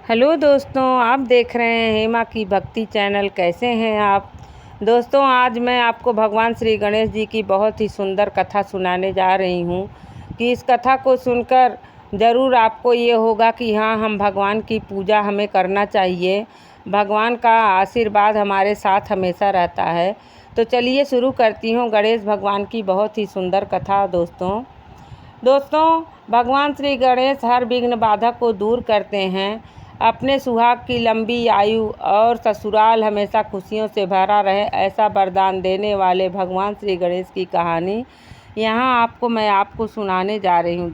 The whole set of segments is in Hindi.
हेलो दोस्तों, आप देख रहे हैं हेमा की भक्ति चैनल। कैसे हैं आप दोस्तों? आज मैं आपको भगवान श्री गणेश जी की बहुत ही सुंदर कथा सुनाने जा रही हूँ कि इस कथा को सुनकर ज़रूर आपको ये होगा कि हाँ, हम भगवान की पूजा हमें करना चाहिए। भगवान का आशीर्वाद हमारे साथ हमेशा रहता है। तो चलिए शुरू करती हूँ गणेश भगवान की बहुत ही सुंदर कथा। दोस्तों, भगवान श्री गणेश हर विघ्न बाधा को दूर करते हैं। अपने सुहाग की लंबी आयु और ससुराल हमेशा खुशियों से भरा रहे, ऐसा वरदान देने वाले भगवान श्री गणेश की कहानी यहाँ मैं आपको सुनाने जा रही हूँ।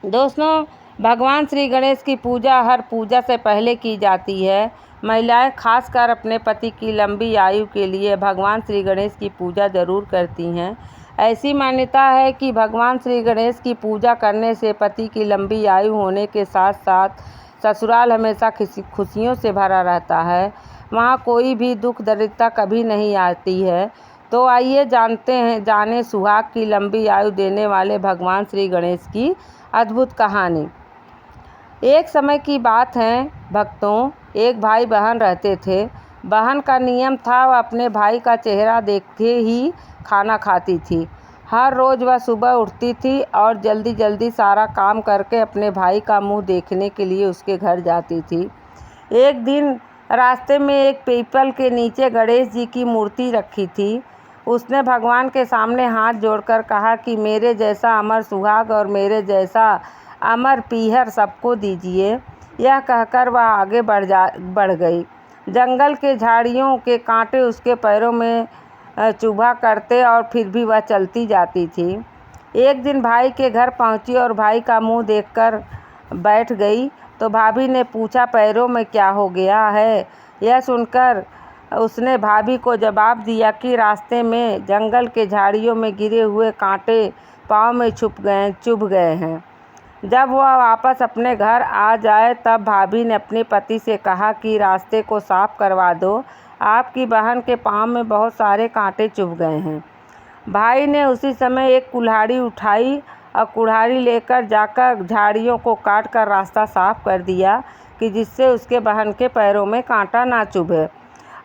दोस्तों, भगवान श्री गणेश की पूजा हर पूजा से पहले की जाती है। महिलाएं खासकर अपने पति की लंबी आयु के लिए भगवान श्री गणेश की पूजा ज़रूर करती हैं। ऐसी मान्यता है कि भगवान श्री गणेश की पूजा करने से पति की लंबी आयु होने के साथ साथ ससुराल हमेशा खुशियों से भरा रहता है। वहाँ कोई भी दुख दरिद्रता कभी नहीं आती है। तो आइए जाने सुहाग की लंबी आयु देने वाले भगवान श्री गणेश की अद्भुत कहानी। एक समय की बात है भक्तों, एक भाई बहन रहते थे। बहन का नियम था वह अपने भाई का चेहरा देखते ही खाना खाती थी। हर रोज़ वह सुबह उठती थी और जल्दी जल्दी सारा काम करके अपने भाई का मुंह देखने के लिए उसके घर जाती थी। एक दिन रास्ते में एक पीपल के नीचे गणेश जी की मूर्ति रखी थी। उसने भगवान के सामने हाथ जोड़कर कहा कि मेरे जैसा अमर सुहाग और मेरे जैसा अमर पीहर सबको दीजिए। यह कहकर वह आगे बढ़ गई। जंगल के झाड़ियों के कांटे उसके पैरों में चुभा करते और फिर भी वह चलती जाती थी। एक दिन भाई के घर पहुंची और भाई का मुंह देखकर बैठ गई तो भाभी ने पूछा, पैरों में क्या हो गया है? यह सुनकर उसने भाभी को जवाब दिया कि रास्ते में जंगल के झाड़ियों में गिरे हुए कांटे पाँव में चुभ गए हैं। जब वह वापस अपने घर आ जाए तब भाभी ने अपने पति से कहा कि रास्ते को साफ करवा दो, आपकी बहन के पाँव में बहुत सारे कांटे चुभ गए हैं। भाई ने उसी समय एक कुल्हाड़ी उठाई और कुल्हाड़ी लेकर जाकर झाड़ियों को काट कर रास्ता साफ कर दिया कि जिससे उसके बहन के पैरों में कांटा ना चुभे।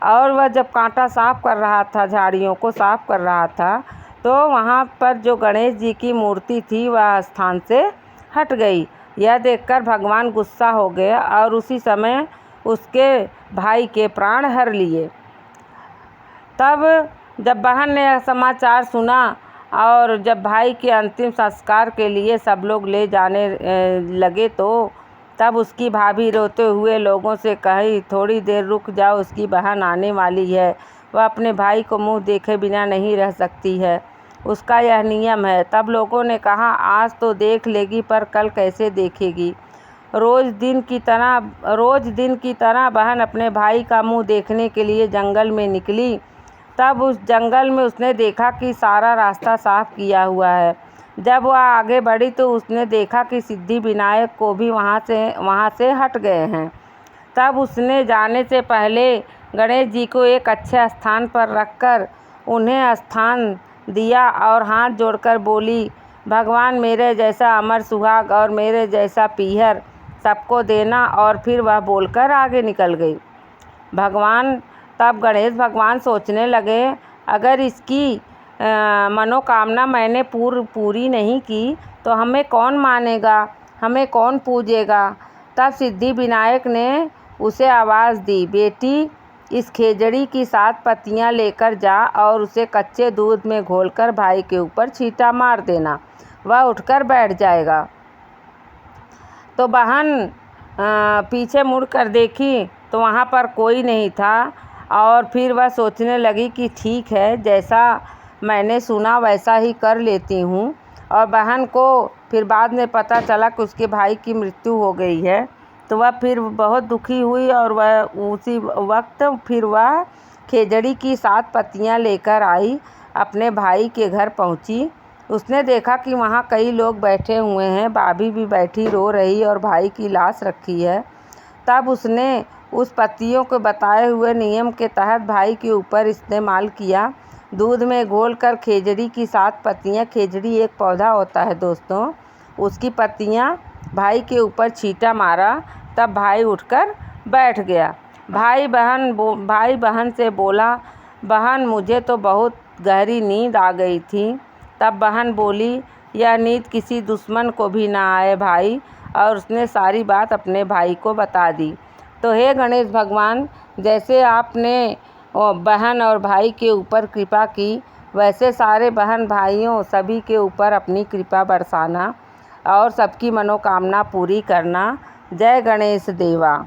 और वह जब कांटा साफ कर रहा था, झाड़ियों को साफ कर रहा था, तो वहाँ पर जो गणेश जी की मूर्ति थी वह स्थान से हट गई। यह देखकर भगवान गुस्सा हो गए और उसी समय उसके भाई के प्राण हर लिए। तब जब बहन ने यह समाचार सुना और जब भाई के अंतिम संस्कार के लिए सब लोग ले जाने लगे तो तब उसकी भाभी रोते हुए लोगों से कही, थोड़ी देर रुक जाओ, उसकी बहन आने वाली है। वह अपने भाई को मुंह देखे बिना नहीं रह सकती है, उसका यह नियम है। तब लोगों ने कहा, आज तो देख लेगी पर कल कैसे देखेगी? रोज़ दिन की तरह बहन अपने भाई का मुंह देखने के लिए जंगल में निकली। तब उस जंगल में उसने देखा कि सारा रास्ता साफ किया हुआ है। जब वह आगे बढ़ी तो उसने देखा कि सिद्धि विनायक को भी वहाँ से हट गए हैं। तब उसने जाने से पहले गणेश जी को एक अच्छे स्थान पर रखकर उन्हें स्थान दिया और हाथ जोड़कर बोली, भगवान मेरे जैसा अमर सुहाग और मेरे जैसा पीहर सबको देना। और फिर वह बोलकर आगे निकल गई। तब गणेश भगवान सोचने लगे, अगर इसकी मनोकामना मैंने पूरी नहीं की तो हमें कौन मानेगा, हमें कौन पूजेगा? तब सिद्धि विनायक ने उसे आवाज़ दी, बेटी इस खेजड़ी की 7 पत्तियां लेकर जा और उसे कच्चे दूध में घोलकर भाई के ऊपर छींटा मार देना, वह उठकर बैठ जाएगा। तो बहन पीछे मुड़कर देखी तो वहाँ पर कोई नहीं था और फिर वह सोचने लगी कि ठीक है, जैसा मैंने सुना वैसा ही कर लेती हूँ। और बहन को फिर बाद में पता चला कि उसके भाई की मृत्यु हो गई है। तो वह फिर बहुत दुखी हुई और वह उसी वक्त फिर वह खेजड़ी की 7 पत्तियाँ लेकर आई, अपने भाई के घर पहुँची। उसने देखा कि वहाँ कई लोग बैठे हुए हैं, भाभी भी बैठी रो रही और भाई की लाश रखी है। तब उसने उस पत्तियों को बताए हुए नियम के तहत भाई के ऊपर इस्तेमाल किया। दूध में घोलकर खेजड़ी की 7 पत्तियाँ, खेजड़ी एक पौधा होता है दोस्तों, उसकी पत्तियाँ भाई के ऊपर छींटा मारा। तब भाई उठकर बैठ गया। भाई बहन से बोला, बहन मुझे तो बहुत गहरी नींद आ गई थी। तब बहन बोली, यह नींद किसी दुश्मन को भी ना आए भाई। और उसने सारी बात अपने भाई को बता दी। तो हे गणेश भगवान, जैसे आपने बहन और भाई के ऊपर कृपा की, वैसे सारे बहन भाइयों सभी के ऊपर अपनी कृपा बरसाना और सबकी मनोकामना पूरी करना। जय गणेश देवा।